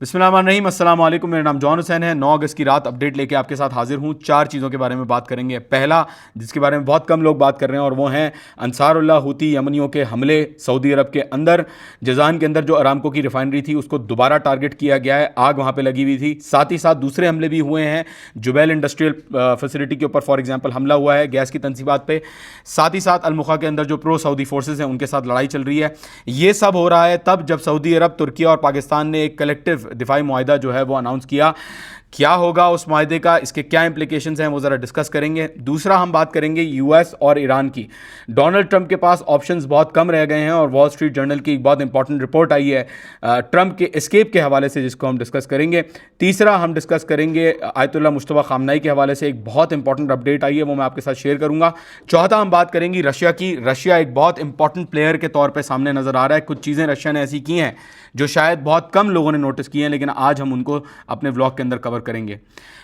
बिस्मिल्लाहिर्रहमानिर्रहीम, अस्सलाम वालेकुम। मेरा नाम जॉन हुसैन है। 9 अगस्त की रात अपडेट लेके आपके साथ हाजिर हूँ। 4 चीज़ों के बारे में बात करेंगे। पहला, जिसके बारे में बहुत कम लोग बात कर रहे हैं, और वो हैं अंसारुल्लाह हूती यमनियों के हमले सऊदी अरब के अंदर। जज़ान के अंदर जो अरामको की रिफाइनरी थी उसको दोबारा टारगेट किया गया है, आग वहाँ पर लगी हुई थी। साथ ही साथ दूसरे हमले भी हुए हैं। जुबैल इंडस्ट्रियल फैसिलिटी के ऊपर फॉर एग्जाम्पल हमला हुआ है गैस की तनसीबात पर। साथ ही साथ अलमुखा के अंदर जो प्रो सऊदी फोर्सेज हैं उनके साथ लड़ाई चल रही है। ये सब हो रहा है तब जब सऊदी अरब, तुर्की और पाकिस्तान ने एक कलेक्टिव दिफाई मुआहिदा जो है वो अनाउंस किया। क्या होगा उस मुआहिदे का, इसके क्या इंप्लीकेशंस हैं, वो ज़रा डिस्कस करेंगे। दूसरा, हम बात करेंगे यूएस और ईरान की। डोनाल्ड ट्रंप के पास ऑप्शंस बहुत कम रह गए हैं और वॉल स्ट्रीट जर्नल की एक बहुत इंपॉर्टेंट रिपोर्ट आई है ट्रंप के एस्केप के हवाले से, जिसको हम डिस्कस करेंगे। तीसरा, हम डिस्कस करेंगे आयतुल्लाह मुश्तबा खामनाई के हवाले से एक बहुत इंपॉर्टेंट अपडेट आई है, वो मैं आपके साथ शेयर करूंगा। चौथा, हम बात करेंगे रशिया की। रशिया एक बहुत इंपॉर्टेंट प्लेयर के तौर पर सामने नजर आ रहा है। कुछ चीज़ें रशिया ने ऐसी की हैं जो शायद बहुत कम लोगों ने नोटिस की हैं, लेकिन आज हम उनको अपने व्लॉग के अंदर कवर करेंगे।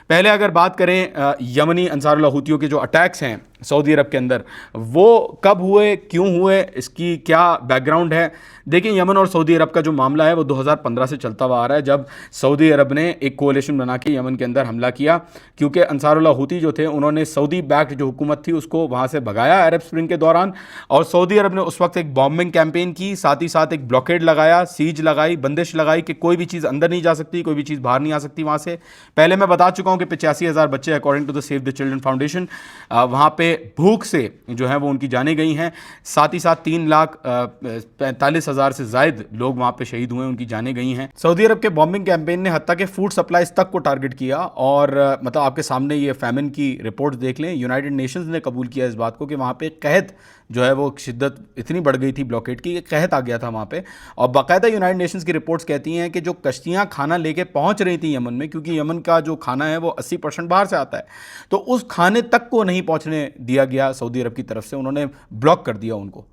पहले अगर बात करें यमनी अंसारुल्लाह हूतियों के जो अटैक्स हैं सऊदी अरब के अंदर, वो कब हुए, क्यों हुए, इसकी क्या बैकग्राउंड है। देखिए, यमन और सऊदी अरब का जो मामला है वो 2015 से चलता हुआ आ रहा है, जब सऊदी अरब ने एक कोalition बना के यमन के अंदर हमला किया। क्योंकि अंसारुल्लाह हूती जो थे उन्होंने सऊदी बैक्ड जो हुकूमत थी उसको वहाँ से भगाया अरब स्प्रिंग के दौरान, और सऊदी अरब ने उस वक्त एक बॉम्बिंग कैंपेन की, साथ ही साथ एक ब्लॉकेड लगाया, सीज लगाई, बंदिश लगाई कि कोई भी चीज़ अंदर नहीं जा सकती, कोई भी चीज़ बाहर नहीं आ सकती वहाँ से। पहले मैं बता चुका हूँ कि 85,000 बच्चे according to the Save the Children Foundation वहाँ पे भूख से जो है वो उनकी जानें गई हैं। साथ ही साथ 3,45,000 से ज़ायद लोग वहाँ पे शहीद हुए, उनकी जानें गई हैं। सऊदी अरब के बॉम्बिंग कैंपेन ने हत्ता के फूड सप्लाईज तक को टारगेट किया, और मतलब आपके सामने ये फैमिन की रिपोर्ट देख लें। यूनाइटेड नेशंस ने कबूल किया इस बात को कि वहाँ पे कहत जो है वो शिद्दत इतनी बढ़ गई थी ब्लॉकेड की कि कहत आ गया था वहाँ पे। और बाकायदा यूनाइटेड नेशंस की रिपोर्ट्स कहती हैं कि जो कश्तियाँ खाना लेके पहुँच रही थी यमन में, क्योंकि यमन का जो खाना है वो 80% बाहर से आता है, तो उस खाने तक को नहीं पहुँचने दिया गया सऊदी अरब की तरफ से, उन्होंने ब्लॉक कर दिया उनको।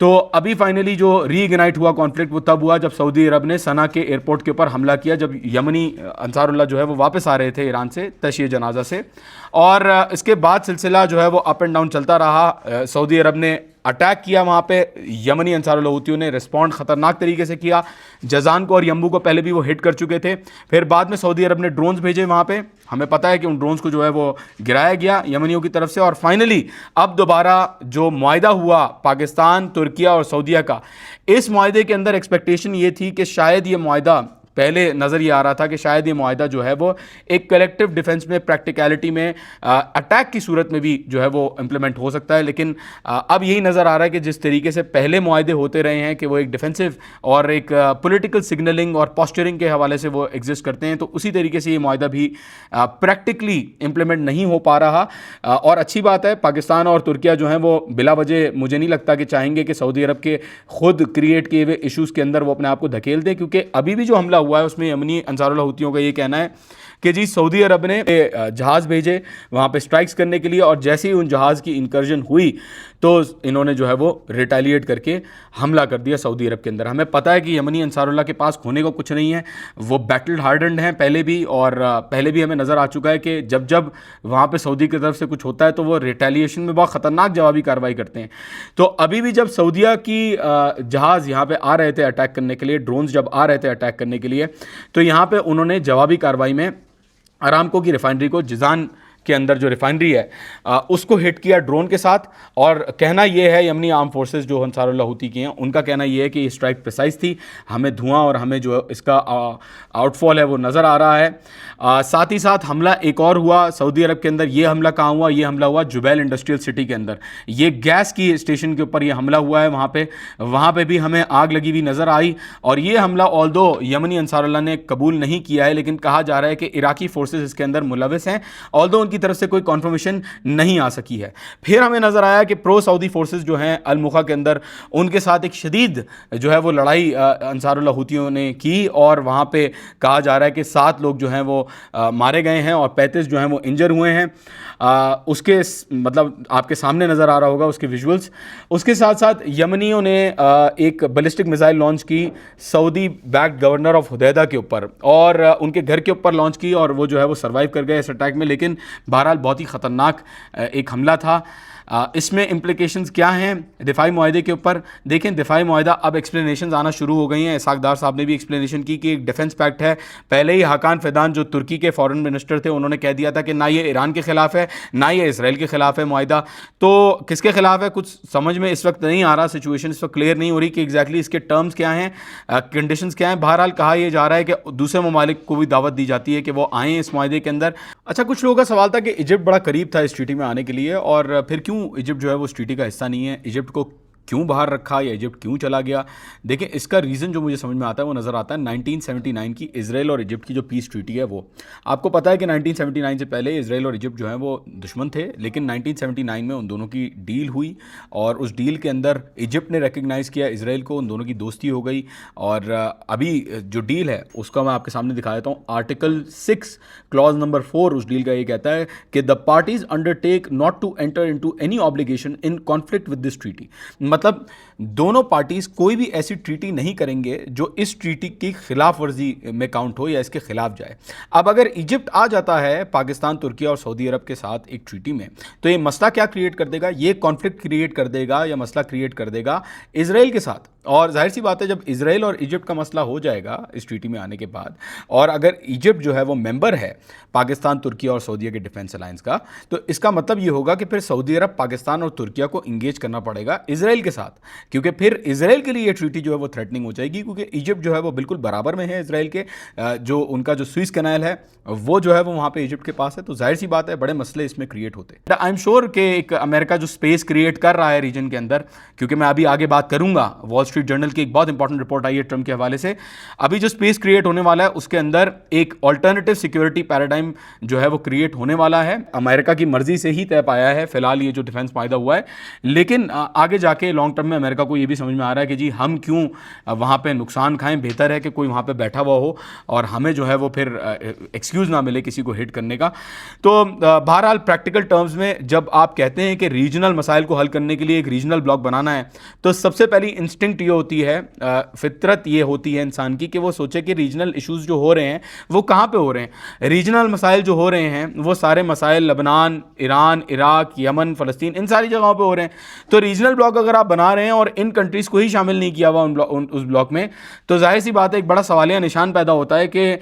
तो अभी फाइनली जो रीइग्नाइट हुआ कॉन्फ्लिक्ट वो तब हुआ जब सऊदी अरब ने सना के एयरपोर्ट के ऊपर हमला किया, जब यमनी अंसारुल्लाह जो है वो वापस आ रहे थे ईरान से तशिए जनाजा से। और इसके बाद सिलसिला जो है वो अप एंड डाउन चलता रहा। सऊदी अरब ने अटैक किया वहाँ पे, यमनी अंसारुल्लाह हूतियों ने रिस्पॉन्ड ख़तरनाक तरीके से किया। जज़ान को और यम्बू को पहले भी वो हिट कर चुके थे। फिर बाद में सऊदी अरब ने ड्रोन्स भेजे वहाँ पे, हमें पता है कि उन ड्रोन्स को जो है वो गिराया गया यमनियों की तरफ से। और फाइनली अब दोबारा जो मुआहिदा हुआ पाकिस्तान, तुर्किया और सऊदीया का, इस मुआहिदे के अंदर एक्सपेक्टेशन ये थी कि शायद ये मुआहिदा, पहले नज़र ये आ रहा था कि शायद ये मुआहिदा जो है वो एक कलेक्टिव डिफेंस में, प्रैक्टिकलिटी में, अटैक की सूरत में भी जो है वो इम्प्लीमेंट हो सकता है। लेकिन अब यही नज़र आ रहा है कि जिस तरीके से पहले मुआहिदे होते रहे हैं कि वो एक डिफेंसिव और एक पॉलिटिकल सिग्नलिंग और पॉस्चरिंग के हवाले से वो एग्जिस्ट करते हैं, तो उसी तरीके से ये मुआहिदा भी प्रैक्टिकली इम्प्लीमेंट नहीं हो पा रहा। और अच्छी बात है, पाकिस्तान और तुर्किया जो हैं वो बिला वजह मुझे नहीं लगता कि चाहेंगे कि सऊदी अरब के खुद क्रिएट किए हुए इशूज़ के अंदर वो अपने आप को धकेल दें, क्योंकि अभी भी जो हमला हुआ है उसमें यमनी अंसारुल्लाह हूतियों का ये कहना है कि जी सऊदी अरब ने जहाज़ भेजे वहाँ पे स्ट्राइक्स करने के लिए, और जैसे ही उन जहाज़ की इंकर्जन हुई तो इन्होंने जो है वो रिटेलिएट करके हमला कर दिया सऊदी अरब के अंदर। हमें पता है कि यमनी अंसारुल्लाह के पास खोने को कुछ नहीं है, वो बैटल हार्डन्ड हैं पहले भी, और पहले भी हमें नज़र आ चुका है कि जब जब वहाँ पे सऊदी की तरफ से कुछ होता है तो वो रिटेलिएशन में बहुत ख़तरनाक जवाबी कार्रवाई करते हैं। तो अभी भी जब सऊदीया की जहाज़ यहाँ पे आ रहे थे अटैक करने के लिए, ड्रोन्स जब आ रहे थे अटैक करने के लिए, तो यहाँ पे उन्होंने जवाबी कार्रवाई में अरामको की रिफाइनरी को, जिज़ान के अंदर जो रिफाइनरी है उसको हिट किया ड्रोन के साथ। और कहना यह है, यमनी आर्म फोर्सेस जो अंसारुल्लाह हूती की हैं उनका कहना यह है कि ये स्ट्राइक प्रिसाइज थी, हमें धुआं और हमें जो इसका आउटफॉल है वो नज़र आ रहा है। साथ ही साथ हमला एक और हुआ सऊदी अरब के अंदर। ये हमला कहाँ हुआ? ये हमला हुआ जुबैल इंडस्ट्रियल सिटी के अंदर। ये गैस की स्टेशन के ऊपर ये हमला हुआ है, वहाँ पे भी हमें आग लगी हुई नज़र आई। और ये हमला ऑल्दो यमनी अंसारुल्लाह ने कबूल नहीं किया है, लेकिन कहा जा रहा है कि इराकी फोर्सेस इसके अंदर मुलविस हैं, ऑल्दो उनकी तरफ से कोई कॉन्फर्मेशन नहीं आ सकी है। फिर हमें नजर आया कि प्रो सऊदी फोर्सेस जो हैं अलमुखा के अंदर, उनके साथ एक शदीद जो है वो लड़ाई अंसारुल्लाह हूतियों ने की, और वहाँ पे कहा जा रहा है कि 7 लोग जो हैं वो मारे गए हैं और 35 जो हैं वो इंजर हुए हैं। उसके मतलब आपके सामने नज़र आ रहा होगा उसके विजुअल्स। उसके साथ साथ यमनियों ने एक बैलिस्टिक मिसाइल लॉन्च की Saudi backed governor of Hodeidah के ऊपर, और उनके घर के ऊपर लॉन्च की, और वो जो है वो सर्वाइव कर गए इस अटैक में। लेकिन बहरहाल बहुत ही ख़तरनाक एक हमला था। इसमें इम्प्लीकेशंस क्या हैं दिफाई मुआहदे के ऊपर? देखें, दिफाई मुआहदा अब एक्सप्लेनेशन आना शुरू हो गई हैं। इसाकदार साहब ने भी एक्सप्लेनेशन की कि एक डिफेंस पैक्ट है। पहले ही हाकान फिदान जो तुर्की के फॉरेन मिनिस्टर थे उन्होंने कह दिया था कि ना ये ईरान के खिलाफ है ना ये इसराइल के खिलाफ है मुआहदा। तो किसके खिलाफ है कुछ समझ में इस वक्त नहीं आ रहा, सिचुएशन इस वक्त क्लियर नहीं हो रही कि एग्जैक्टली इसके टर्म्स क्या हैं, कंडीशंस क्या हैं। बहरहाल कहा यह जा रहा है कि दूसरे ममालिक को भी दावत दी जाती है कि वो आएँ इस मुआहदे के अंदर। अच्छा, कुछ लोगों का सवाल था कि इजिप्ट बड़ा करीब था इस ट्रीटी में आने के लिए, और फिर क्यों इजिप्ट जो है वो इस ट्रीटी का हिस्सा नहीं है, इजिप्ट को क्यों बाहर रखा या इजिप्ट क्यों चला गया? देखिए, इसका रीज़न जो मुझे समझ में आता है वो नज़र आता है 1979 की इजराइल और इजिप्ट की जो पीस ट्रीटी है वो। आपको पता है कि 1979 से पहले इजराइल और इजिप्ट जो है वो दुश्मन थे, लेकिन 1979 में उन दोनों की डील हुई और उस डील के अंदर इजिप्ट ने रिकग्नाइज़ किया इजराइल को, उन दोनों की दोस्ती हो गई। और अभी जो डील है उसका मैं आपके सामने दिखा देता हूँ। आर्टिकल 6 क्लॉज नंबर 4 उस डील का ये कहता है कि the parties undertake not to enter into any obligation in conflict with this treaty. मतलब दोनों पार्टीज कोई भी ऐसी ट्रीटी नहीं करेंगे जो इस ट्रीटी की खिलाफ वर्जी में काउंट हो या इसके खिलाफ जाए। अब अगर इजिप्ट आ जाता है पाकिस्तान, तुर्की और सऊदी अरब के साथ एक ट्रीटी में, तो ये मसला क्या क्रिएट कर देगा? ये कॉन्फ्लिक्ट क्रिएट कर देगा या मसला क्रिएट कर देगा इजराइल के साथ। और जाहिर सी बात है, जब इजराइल और इजिप्ट का मसला हो जाएगा इस ट्रीटी में आने के बाद, और अगर इजिप्ट जो है वो मेंबर है पाकिस्तान, तुर्की और सऊदी के डिफेंस अलायंस का, तो इसका मतलब ये होगा कि फिर सऊदी अरब, पाकिस्तान और तुर्किया को इंगेज करना पड़ेगा इजराइल के साथ, क्योंकि फिर इजराइल के लिए ये ट्रीटी जो है वो थ्रेटनिंग हो जाएगी, क्योंकि इजिप्ट जो है वो बिल्कुल बराबर में है इजराइल के। जो उनका जो स्विस कैनाल है वो जो है वो वहाँ पे इजिप्ट के पास है, तो जाहिर सी बात है बड़े मसले इसमें क्रिएट होते हैं। आई एम श्योर कि एक अमेरिका जो स्पेस क्रिएट कर रहा है रीजन के अंदर, क्योंकि मैं अभी आगे बात करूंगा, वॉल स्ट्रीट जर्नल की एक बहुत इंपॉर्टेंट रिपोर्ट आई है ट्रंप के हवाले से। अभी जो स्पेस क्रिएट होने वाला है उसके अंदर एक ऑल्टरनेटिव सिक्योरिटी पैराडाइम जो है वो क्रिएट होने वाला है। अमेरिका की मर्जी से ही तय पाया है फिलहाल ये जो डिफेंस फायदा हुआ है, लेकिन आगे जाके लॉन्ग टर्म में अमेरिका को ये भी समझ में आ रहा है कि जी हम क्यों वहाँ पे नुकसान खाएं, बेहतर है कि कोई वहाँ पे बैठा हुआ हो और हमें जो है वो फिर एक्सक्यूज़ ना मिले किसी को हिट करने का। तो बहरहाल प्रैक्टिकल टर्म्स में जब आप कहते हैं कि रीजनल मसाइल को हल करने के लिए एक रीजनल ब्लॉक बनाना है, तो सबसे पहली इंस्टिंक्ट ये होती है, फितरत ये होती है इंसान की कि वो सोचे कि रीजनल इश्यूज़ जो हो रहे हैं वो कहाँ पे हो रहे हैं। रीजनल मसाइल जो हो रहे हैं वो सारे मसाइल लबनान, ईरान, इराक, यमन, फ़लस्तीन, इन सारी जगहों पे हो रहे हैं। तो रीजनल ब्लॉक अगर आप बना रहे हैं और इन कंट्रीज़ को ही शामिल नहीं किया हुआ उस ब्लॉक में, तो जाहिर सी बात है एक बड़ा सवालिया निशान पैदा होता है कि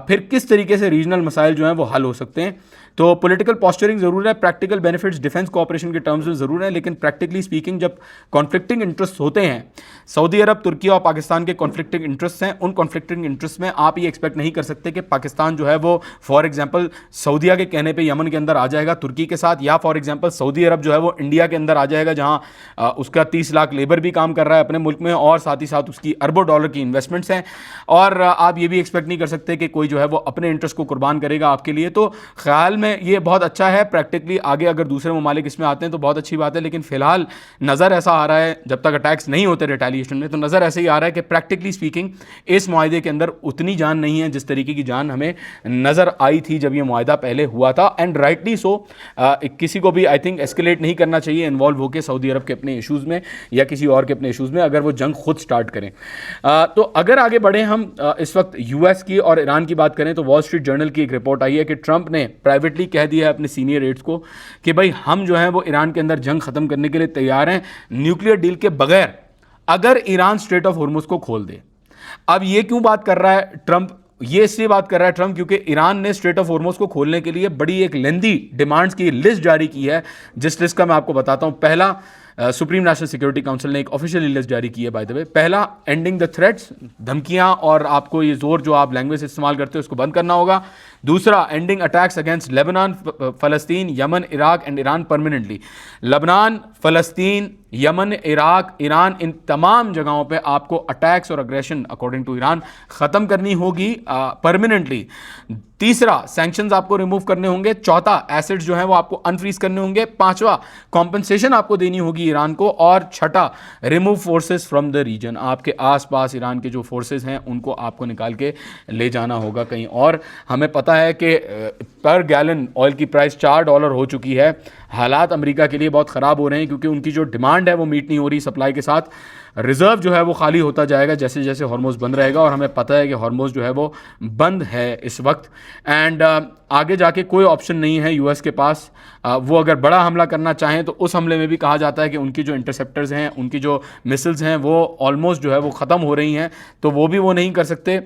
फिर किस तरीके से रीजनल मसाइल जो हैं वो हल हो सकते हैं। तो पॉलिटिकल पॉस्चरिंग ज़रूर है, प्रैक्टिकल बेनिफिट्स डिफेंस कोऑपरेशन के टर्म्स में ज़रूर है, लेकिन प्रैक्टिकली स्पीकिंग जब कॉन्फ्लिक्टिंग इंटरेस्ट होते हैं, सऊदी अरब, तुर्की और पाकिस्तान के कॉन्फ्लिक्टिंग इंटरेस्ट हैं, उन कॉन्फ्लिक्टिंग इंटरेस्ट में आप ये एक्सपेक्ट नहीं कर सकते कि पाकिस्तान जो है वो फॉर एग्जांपल सऊदीया के कहने पे यमन के अंदर आ जाएगा तुर्की के साथ, या फॉर एग्जांपल सऊदी अरब जो है वो इंडिया के अंदर आ जाएगा जहां उसका 30 लाख लेबर भी काम कर रहा है अपने मुल्क में और साथ ही साथ उसकी अरबों डॉलर की इन्वेस्टमेंट्स हैं। और आप ये भी एक्सपेक्ट नहीं कर सकते कि कोई जो है वो अपने इंटरेस्ट को कुर्बान करेगा आपके लिए। तो ख्याल में ये बहुत अच्छा है। प्रैक्टिकली आगे अगर दूसरे ममालिक इसमें आते हैं तो बहुत अच्छी बात है, लेकिन फिलहाल नज़र ऐसा आ रहा है, जब तक अटैक्स नहीं होते रिटेलिएशन में, तो नज़र ऐसे ही आ रहा है कि प्रैक्टिकली स्पीकिंग इस मुआहदे के अंदर उतनी जान नहीं है जिस तरीके की जान हमें नज़र आई थी जब ये मुआहदा पहले हुआ था। एंड राइटली सो, किसी को भी आई थिंक एस्केलेट नहीं करना चाहिए इन्वॉल्व होकर सऊदी अरब के अपने इशूज़ में या किसी और के अपने इशूज़ में, अगर वो जंग खुद स्टार्ट करें। तो अगर आगे बढ़े हम इस वक्त यूएस की और ईरान की बात करें, तो वॉल स्ट्रीट जर्नल की एक रिपोर्ट आई है कि ट्रंप ने प्राइवेटली कह दिया है अपने सीनियर एड्स को कि भाई हम जो है वो ईरान के अंदर जंग खत्म करने के लिए तैयार हैं न्यूक्लियर डील के बगैर, अगर ईरान स्ट्रेट ऑफ हॉर्मुज को खोल दे। अब ये क्यों बात कर रहा है ट्रंप? ये इसलिए बात कर रहा है ट्रंप क्योंकि ईरान ने स्ट्रेट ऑफ हॉर्मुज को खोलने के लिए बड़ी एक लेंदी डिमांड्स की लिस्ट जारी की है, जिस लिस्ट का मैं आपको बताता हूं। पहला, सुप्रीम नेशनल सिक्योरिटी काउंसिल ने एक ऑफिशियल लिस्ट जारी की है बाय द वे। पहला, एंडिंग द थ्रेट्स, धमकियां और आपको ये जोर जो आप लैंग्वेज इस्तेमाल करते हो उसको बंद करना होगा। दूसरा, एंडिंग अटैक्स अगेंस्ट लेबनान, फ़लस्तीन, Yemen, Iraq and Iran permanently. Lebanon, फ़लस्तीन, यमन, इराक, ईरान, इन तमाम जगहों पे आपको अटैक्स और अग्रेशन अकॉर्डिंग टू ईरान ख़त्म करनी होगी परमानेंटली। तीसरा, सैंक्शंस आपको रिमूव करने होंगे। चौथा, एसेट्स जो हैं वो आपको अनफ्रीज करने होंगे। पांचवा, कॉम्पनसेशन आपको देनी होगी ईरान को। और छठा, remove forces from the region, आपके आसपास ईरान के जो फोर्सेस हैं उनको आपको निकाल के ले जाना होगा कहीं और। हमें पता है कि पर गैलन ऑयल की प्राइस $4 हो चुकी है। हालात अमेरिका के लिए बहुत ख़राब हो रहे हैं क्योंकि उनकी जो डिमांड है वो मीट नहीं हो रही सप्लाई के साथ। रिज़र्व जो है वो खाली होता जाएगा जैसे जैसे हॉर्मोज बंद रहेगा, और हमें पता है कि हॉर्मोज जो है वो बंद है इस वक्त। एंड आगे जाके कोई ऑप्शन नहीं है यूएस के पास। वो अगर बड़ा हमला करना चाहें तो उस हमले में भी कहा जाता है कि उनकी जो इंटरसेप्टर्स हैं, उनकी जो मिसिल्स हैं वो ऑलमोस्ट जो है वो ख़त्म हो रही हैं, तो वो भी वो नहीं कर सकते।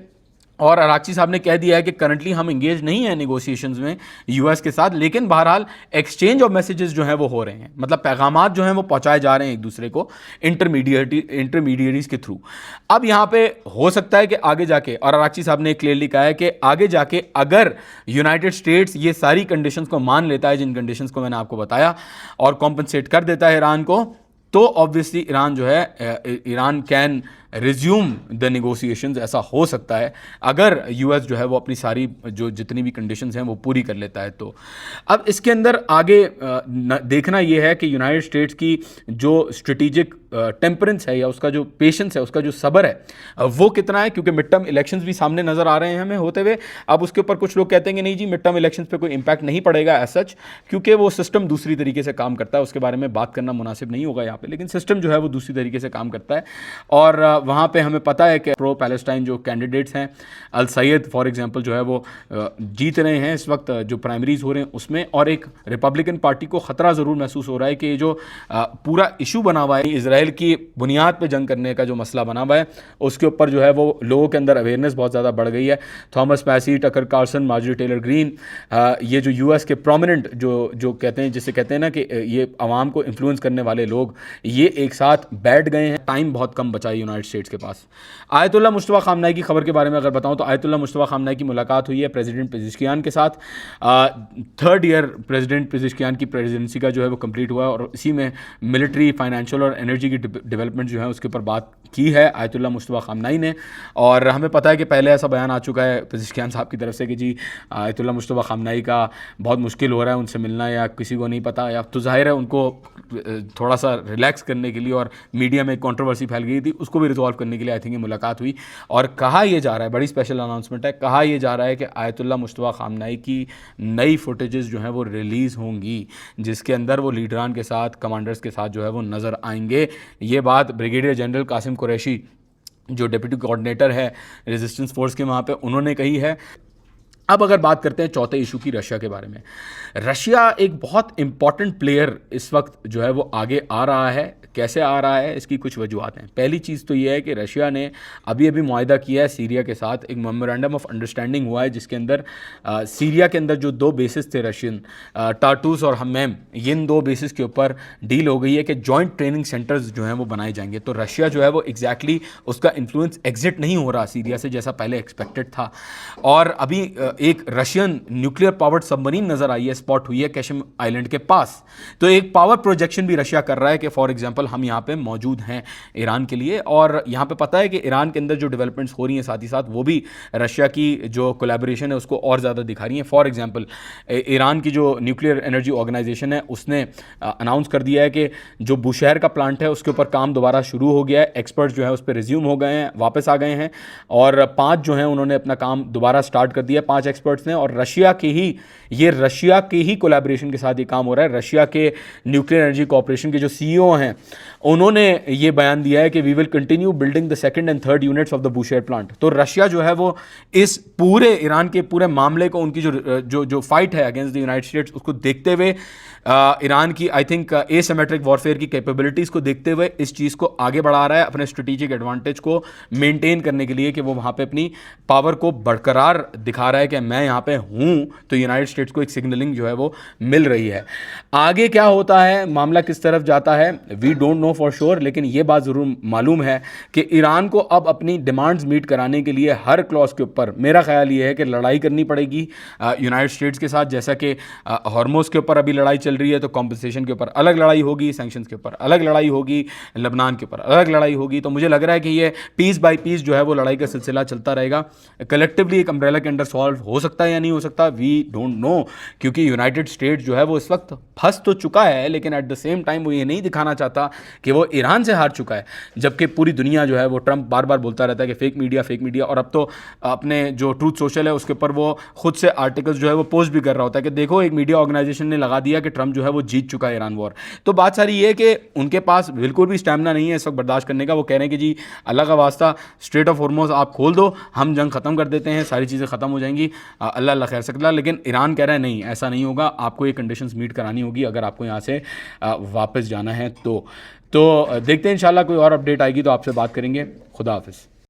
और अराक्ची साहब ने कह दिया है कि करंटली हम इंगेज नहीं है नेगोशिएशंस में यूएस के साथ, लेकिन बहरहाल एक्सचेंज ऑफ मैसेजेस जो हैं वो हो रहे हैं, मतलब पैगामात जो हैं वो पहुंचाए जा रहे हैं एक दूसरे को इंटरमीडिएरीज के थ्रू। अब यहाँ पे हो सकता है कि आगे जाके, और अराक्ची साहब ने क्लियरली कहा है कि आगे जाके अगर यूनाइटेड स्टेट्स ये सारी कंडीशंस को मान लेता है, जिन कंडीशंस को मैंने आपको बताया, और कॉम्पनसेट कर देता है ईरान को, तो ऑब्वियसली ईरान जो है, Iran can resume the negotiations. ऐसा हो सकता है अगर यूएस जो है वो अपनी सारी जो जितनी भी कंडीशंस हैं वो पूरी कर लेता है। तो अब इसके अंदर आगे देखना ये है कि यूनाइटेड स्टेट्स की जो स्ट्रेटेजिक टेम्परेंस है, या उसका जो पेशेंस है, उसका जो सब्र है वो कितना है, क्योंकि मिड टर्म इलेक्शंस भी सामने नज़र आ रहे हैं हमें होते हुए। अब उसके ऊपर कुछ लोग कहते हैं कि नहीं जी, मिड टर्म इलेक्शंस पे कोई इंपैक्ट नहीं पड़ेगा एज सच, क्योंकि वो सिस्टम दूसरी तरीके से काम करता है, उसके बारे में बात करना मुनासिब नहीं होगा यहाँ पे, लेकिन सिस्टम जो है वो दूसरी तरीके से काम करता है। और वहाँ पे हमें पता है कि प्रो पैलेस्टाइन जो कैंडिडेट्स हैं, अल सैयद फॉर एग्जांपल जो है वो जीत रहे हैं इस वक्त जो प्राइमरीज हो रहे हैं उसमें, और एक रिपब्लिकन पार्टी को ख़तरा ज़रूर महसूस हो रहा है कि ये जो पूरा इशू बना हुआ है, इसराइल की बुनियाद पे जंग करने का जो मसला बना हुआ है, उसके ऊपर जो है वो लोगों के अंदर अवेयरनेस बहुत ज़्यादा बढ़ गई है। थॉमस मैसी, टकर कार्सन, मार्जरी टेलर ग्रीन, ये जो यूएस के प्रोमिनेंट जो कहते हैं, जिसे कहते हैं ना कि ये आवाम को इन्फ्लुएंस करने वाले लोग, ये एक साथ बैठ गए हैं। टाइम बहुत कम बचा है यूनाइटेड स्टेट्स के पास। आयतुल्ला मुस्तफा खामनाई की खबर के बारे में अगर बताऊं तो आयतुल्ला मुस्तफा खामनाई की मुलाकात हुई है प्रेसिडेंट पेजिशकियान के साथ। 3rd ईयर प्रेसिडेंट पेजिशकियान की प्रेसिडेंसी का जो है वो कंप्लीट हुआ, और इसी में मिलिट्री, फाइनेंशियल और एनर्जी की डेवलपमेंट जो है उसके ऊपर बात की है आयतुल्ला मुस्तफा खामनाई ने। और हमें पता है कि पहले ऐसा बयान आ चुका है पेजिशकियान साहब की तरफ से कि जी आयतुल्ला मुस्तफा खामनाई का बहुत मुश्किल हो रहा है उनसे मिलना, या किसी को नहीं पता, या तो जाहिर है उनको थोड़ा सा रिलैक्स करने के लिए, और मीडिया में कंट्रोवर्सी फैल गई थी, उसको भी रिजॉल्व करने के लिए आई थिंक ये मुलाकात हुई। और कहा यह जा रहा है, बड़ी स्पेशल अनाउंसमेंट है, कहा यह जा रहा है कि आयतुल्ला मुस्तफा खामनाई की नई फुटेजेस जो हैं वो रिलीज़ होंगी, जिसके अंदर वो लीडरान के साथ, कमांडर्स के साथ जो है वो नज़र आएंगे। ये बात ब्रिगेडियर जनरल कासिम कुरैशी जो डिप्टी कोऑर्डिनेटर है रेजिस्टेंस फोर्स के वहाँ पे, उन्होंने कही है। अब अगर बात करते हैं चौथे इशू की, रशिया के बारे में। रशिया एक बहुत इंपॉर्टेंट प्लेयर इस वक्त जो है वो आगे आ रहा है। कैसे आ रहा है, इसकी कुछ वजूहत हैं। पहली चीज़ तो ये है कि रशिया ने अभी अभी मुआहदा किया है सीरिया के साथ, एक मेमोरेंडम ऑफ अंडरस्टैंडिंग हुआ है जिसके अंदर सीरिया के अंदर जो 2 बेसिस थे रशियन, टार्टूस और हमेम, इन 2 बेसिस के ऊपर डील हो गई है कि जॉइंट ट्रेनिंग सेंटर्स जो हैं वो बनाए जाएंगे। तो रशिया जो है वो एग्जैक्टली उसका इन्फ्लुएंस एग्जिट नहीं हो रहा सीरिया से जैसा पहले एक्सपेक्टेड था। और अभी एक रशियन न्यूक्लियर पावर्ड सबमरीन नज़र आई है, स्पॉट हुई है कैशम आइलैंड के पास। तो एक पावर प्रोजेक्शन भी रशिया कर रहा है कि फॉर एग्जाम्पल हम यहाँ पे मौजूद हैं ईरान के लिए। और यहाँ पे पता है कि ईरान के अंदर जो डेवलपमेंट्स हो रही हैं साथ ही साथ वो भी रशिया की जो कोलैबोरेशन है उसको और ज़्यादा दिखा रही हैं। फॉर एग्जांपल ईरान की जो न्यूक्लियर एनर्जी ऑर्गेनाइजेशन है उसने अनाउंस कर दिया है कि जो बुशहर का प्लांट है उसके ऊपर काम दोबारा शुरू हो गया है। एक्सपर्ट्स जो है उस पर रिज्यूम हो गए हैं, वापस आ गए हैं, और 5 जो हैं उन्होंने अपना काम दोबारा स्टार्ट कर दिया, 5 एक्सपर्ट्स ने। और रशिया के ही कोलैबोरेशन के साथ ये काम हो रहा है। रशिया के न्यूक्लियर एनर्जी कॉर्पोरेशन के जो सीईओ हैं उन्होंने ये बयान दिया है कि we will continue building the 2nd and 3rd units of the Bushehr plant. तो रशिया जो है वो इस पूरे ईरान के पूरे मामले को, उनकी जो फाइट है अगेंस्ट द यूनाइटेड स्टेट्स, उसको देखते हुए, ईरान की आई थिंक एसिमेट्रिक वॉरफेयर की कैपेबिलिटीज़ को देखते हुए इस चीज़ को आगे बढ़ा रहा है अपने स्ट्रेटेजिक एडवांटेज को मेंटेन करने के लिए, कि वो वहाँ पे अपनी पावर को बरकरार दिखा रहा है कि मैं यहाँ पे हूँ। तो यूनाइटेड स्टेट्स को एक सिग्नलिंग जो है वो मिल रही है। आगे क्या होता है, मामला किस तरफ जाता है, we don't know for sure, लेकिन ये बात ज़रूर मालूम है कि ईरान को अब अपनी डिमांड्स मीट कराने के लिए हर क्लॉज के ऊपर मेरा ख्याल ये है कि लड़ाई करनी पड़ेगी यूनाइटेड स्टेट्स के साथ। जैसा कि हॉर्मोज के ऊपर अभी लड़ाई चल रही है, तो कॉम्पनसेशन के ऊपर अलग लड़ाई होगी, सैंक्शंस के ऊपर अलग लड़ाई होगी, लेबनान के ऊपर अलग लड़ाई होगी। तो मुझे लग रहा है कि ये पीस बाय पीस जो है वो लड़ाई का सिलसिला चलता रहेगा। कलेक्टिवली एक अम्ब्रेला के अंडर सॉल्व हो सकता है या नहीं हो सकता, वी डोंट नो, क्योंकि यूनाइटेड स्टेट्स जो है वो इस वक्त फंस तो चुका है, लेकिन एट द सेम टाइम वो ये नहीं दिखाना चाहता कि वो ईरान से हार चुका है, जबकि पूरी दुनिया जो है वो ट्रंप बार बार बोलता रहता है कि फेक मीडिया, और अब तो अपने जो ट्रूथ सोशल है उसके ऊपर वो खुद से आर्टिकल्स जो है वो पोस्ट भी कर रहा होता है कि देखो एक मीडिया ऑर्गेनाइजेशन ने लगा दिया कि ट्रंप जो है वो जीत चुका है ईरान वॉर। तो बात सारी ये है कि उनके पास बिल्कुल भी स्टैमिना नहीं है इस वक्त बर्दाश्त करने का। वो कह रहे हैं कि जी अल्लाह का वास्ता स्ट्रेट ऑफ हॉर्मुज़ आप खोल दो, हम जंग ख़त्म कर देते हैं, सारी चीज़ें ख़त्म हो जाएंगी, अल्लाह अल्लाह खैर सकता। लेकिन ईरान कह रहा है नहीं, ऐसा नहीं होगा, आपको ये कंडीशंस मीट करानी होगी अगर आपको यहाँ से वापस जाना है तो देखते हैं इंशाल्लाह कोई और अपडेट आएगी तो आपसे बात करेंगे। खुदा हाफिज़।